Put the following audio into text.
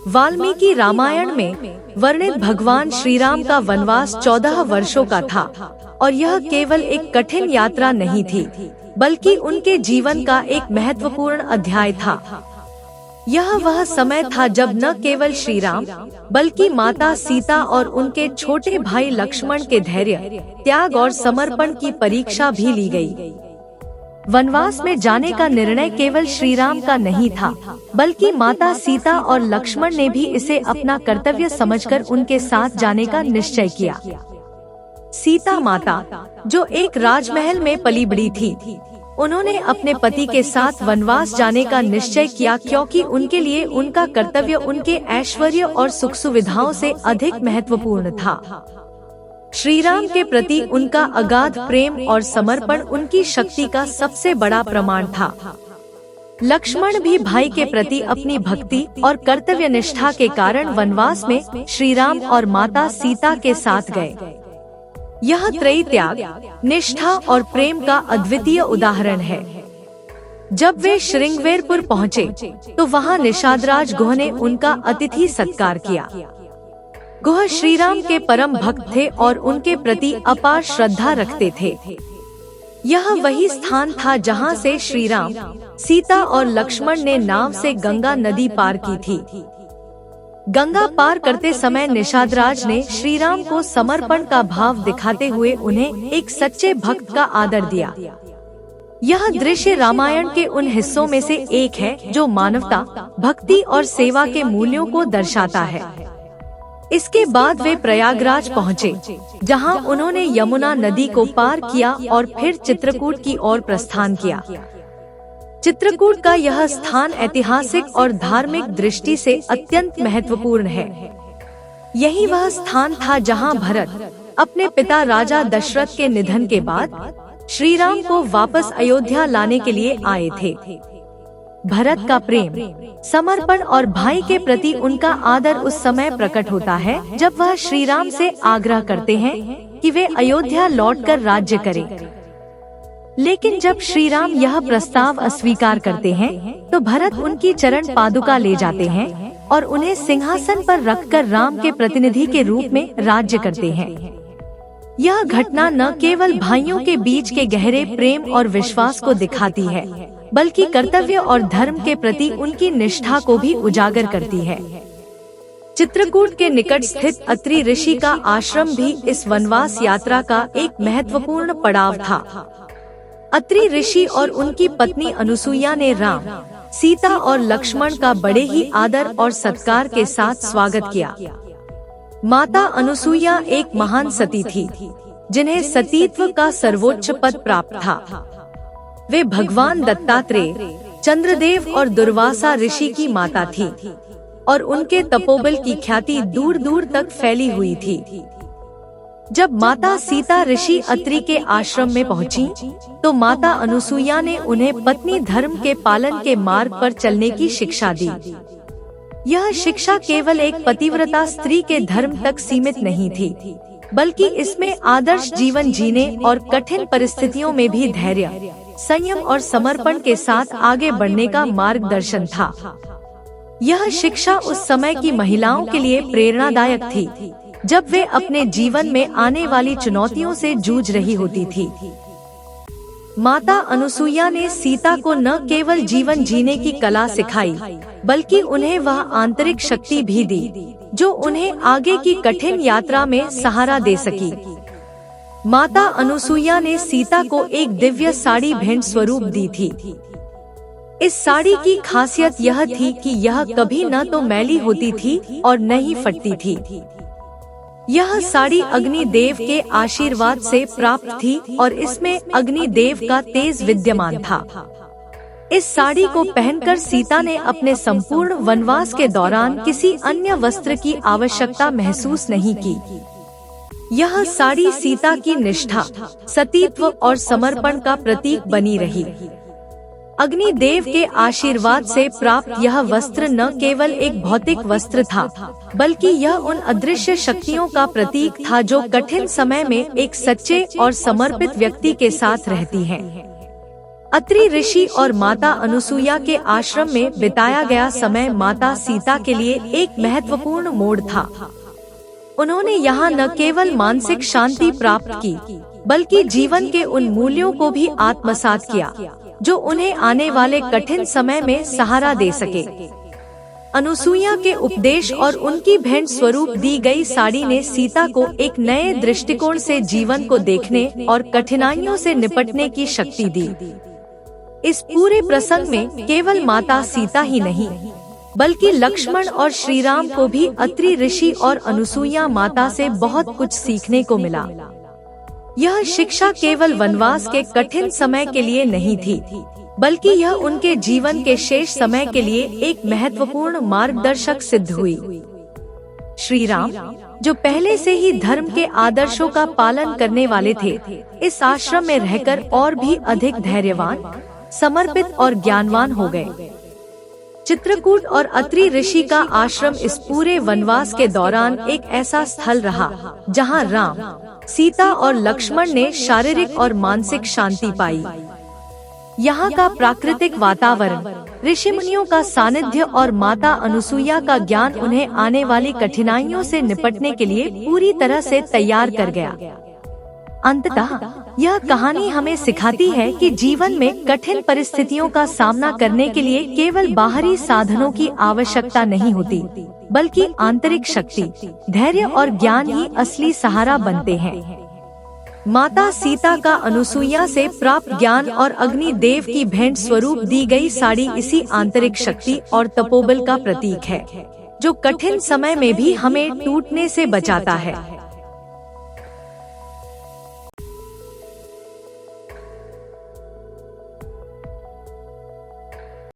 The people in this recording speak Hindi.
वाल्मीकि रामायण में वर्णित भगवान श्री राम का वनवास 14 वर्षों का था और यह केवल एक कठिन यात्रा नहीं थी, बल्कि उनके जीवन का एक महत्वपूर्ण अध्याय था। यह वह समय था जब न केवल श्री राम बल्कि माता सीता और उनके छोटे भाई लक्ष्मण के धैर्य, त्याग और समर्पण की परीक्षा भी ली गई। वनवास में जाने का निर्णय केवल श्री राम का नहीं था, बल्कि माता सीता और लक्ष्मण ने भी इसे अपना कर्तव्य समझकर उनके साथ जाने का निश्चय किया। सीता माता, जो एक राजमहल में पली बड़ी थी, उन्होंने अपने पति के साथ वनवास जाने का निश्चय किया क्योंकि उनके लिए उनका कर्तव्य उनके ऐश्वर्य और सुख सुविधाओं से अधिक महत्वपूर्ण था। श्री राम के प्रति उनका अगाध प्रेम और समर्पण उनकी शक्ति का सबसे बड़ा प्रमाण था। लक्ष्मण भी भाई के प्रति अपनी भक्ति और कर्तव्य निष्ठा के कारण वनवास में श्री राम और माता सीता के साथ गए। यह त्रयी त्याग, निष्ठा और प्रेम का अद्वितीय उदाहरण है। जब वे श्रृंगवेरपुर पहुँचे, तो वहाँ निषादराज गुह ने उनका अतिथि सत्कार किया। गुह श्री राम के परम भक्त थे और उनके प्रति अपार श्रद्धा रखते थे। यह वही स्थान था जहाँ से श्री राम, सीता और लक्ष्मण ने नाव से गंगा नदी पार की थी। गंगा पार करते समय निषादराज ने श्री राम को समर्पण का भाव दिखाते हुए उन्हें एक सच्चे भक्त का आदर दिया। यह दृश्य रामायण के उन हिस्सों में से एक है जो मानवता, भक्ति और सेवा के मूल्यों को दर्शाता है। इसके बाद वे प्रयागराज पहुँचे, जहाँ उन्होंने यमुना नदी को पार किया और फिर चित्रकूट की ओर प्रस्थान किया। चित्रकूट का यह स्थान ऐतिहासिक और धार्मिक दृष्टि से अत्यंत महत्वपूर्ण है। यही वह स्थान था जहां भरत अपने पिता राजा दशरथ के निधन के बाद श्री राम को वापस अयोध्या लाने के लिए आए थे। भरत का प्रेम, समर्पण और भाई के प्रति उनका आदर उस समय प्रकट होता है जब वह श्री राम से आग्रह करते हैं कि वे अयोध्या लौटकर राज्य करें। लेकिन जब श्री राम यह प्रस्ताव अस्वीकार करते हैं, तो भरत उनकी चरण पादुका ले जाते हैं और उन्हें सिंहासन पर रखकर राम के प्रतिनिधि के रूप में राज्य करते हैं। यह घटना न केवल भाइयों के बीच के गहरे प्रेम और विश्वास को दिखाती है, बल्कि कर्तव्य और धर्म के प्रति उनकी निष्ठा को भी उजागर करती है। चित्रकूट के निकट स्थित अत्रि ऋषि का आश्रम भी इस वनवास यात्रा का एक महत्वपूर्ण पड़ाव था। अत्रि ऋषि और उनकी पत्नी अनुसुईया ने राम, सीता और लक्ष्मण का बड़े ही आदर और सत्कार के साथ स्वागत किया। माता अनुसुईया एक महान सती थी, जिन्हें सतीत्व का सर्वोच्च पद प्राप्त था। वे भगवान दत्तात्रेय, चंद्रदेव और दुर्वासा ऋषि की माता थी और उनके तपोबल की ख्याति दूर दूर तक फैली हुई थी। जब माता सीता ऋषि अत्रि के आश्रम में पहुंची, तो माता अनुसुईया ने उन्हें पत्नी धर्म के पालन के मार्ग पर चलने की शिक्षा दी। यह शिक्षा केवल एक पतिव्रता स्त्री के धर्म तक सीमित नहीं थी, बल्कि इसमें आदर्श जीवन जीने और कठिन परिस्थितियों में भी धैर्य, संयम और समर्पण के साथ आगे बढ़ने का मार्गदर्शन था। यह शिक्षा उस समय की महिलाओं के लिए प्रेरणादायक थी, जब वे अपने जीवन में आने वाली चुनौतियों से जूझ रही होती थी। माता अनुसुईया ने सीता को न केवल जीवन जीने की कला सिखाई, बल्कि उन्हें वह आंतरिक शक्ति भी दी जो उन्हें आगे की कठिन यात्रा में सहारा दे सकी। माता अनुसुईया ने सीता को एक दिव्य साड़ी भेंट स्वरूप दी थी। इस साड़ी की खासियत यह थी कि यह कभी न तो मैली होती थी और न ही फटती थी। यह साड़ी अग्निदेव के आशीर्वाद से प्राप्त थी और इसमें अग्निदेव का तेज विद्यमान था। इस साड़ी को पहनकर सीता ने अपने संपूर्ण वनवास के दौरान किसी अन्य वस्त्र की आवश्यकता महसूस नहीं की। यह साड़ी सीता की निष्ठा, सतीत्व और समर्पण का प्रतीक बनी रही। अग्निदेव के आशीर्वाद से प्राप्त यह वस्त्र न केवल एक भौतिक वस्त्र था, बल्कि यह उन अदृश्य शक्तियों का प्रतीक था जो कठिन समय में एक सच्चे और समर्पित व्यक्ति के साथ रहती हैं। अत्रि ऋषि और माता अनुसुईया के आश्रम में बिताया गया समय माता सीता के लिए एक महत्वपूर्ण मोड़ था। उन्होंने यहाँ न केवल मानसिक शांति प्राप्त की, बल्कि जीवन के उन मूल्यों को भी आत्मसात किया जो उन्हें आने वाले कठिन समय में सहारा दे सके। अनुसुईया के उपदेश और उनकी भेंट स्वरूप दी गई साड़ी ने सीता को एक नए दृष्टिकोण से जीवन को देखने और कठिनाइयों से निपटने की शक्ति दी। इस पूरे प्रसंग में केवल माता सीता ही नहीं, बल्कि लक्ष्मण और श्री राम को भी अत्रि ऋषि और अनुसुईया माता से बहुत कुछ सीखने को मिला। यह शिक्षा केवल वनवास के कठिन समय के लिए नहीं थी, बल्कि यह उनके जीवन के शेष समय के लिए एक महत्वपूर्ण मार्गदर्शक सिद्ध हुई। श्री राम, जो पहले से ही धर्म के आदर्शों का पालन करने वाले थे, इस आश्रम में रहकर और भी अधिक धैर्यवान, समर्पित और ज्ञानवान हो गए। चित्रकूट और अत्रि ऋषि का आश्रम इस पूरे वनवास के दौरान एक ऐसा स्थल रहा जहां राम, सीता और लक्ष्मण ने शारीरिक और मानसिक शांति पाई। यहाँ का प्राकृतिक वातावरण, ऋषि मुनियों का सानिध्य और माता अनुसुईया का ज्ञान उन्हें आने वाली कठिनाइयों से निपटने के लिए पूरी तरह से तैयार कर गया। अंततः यह कहानी हमें सिखाती है कि जीवन में कठिन परिस्थितियों का सामना करने के लिए केवल बाहरी साधनों की आवश्यकता नहीं होती, बल्कि आंतरिक शक्ति, धैर्य और ज्ञान ही असली सहारा बनते हैं। माता सीता का अनुसुईया से प्राप्त ज्ञान और अग्नि देव की भेंट स्वरूप दी गई साड़ी इसी आंतरिक शक्ति और तपोबल का प्रतीक है, जो कठिन समय में भी हमें टूटने से बचाता है।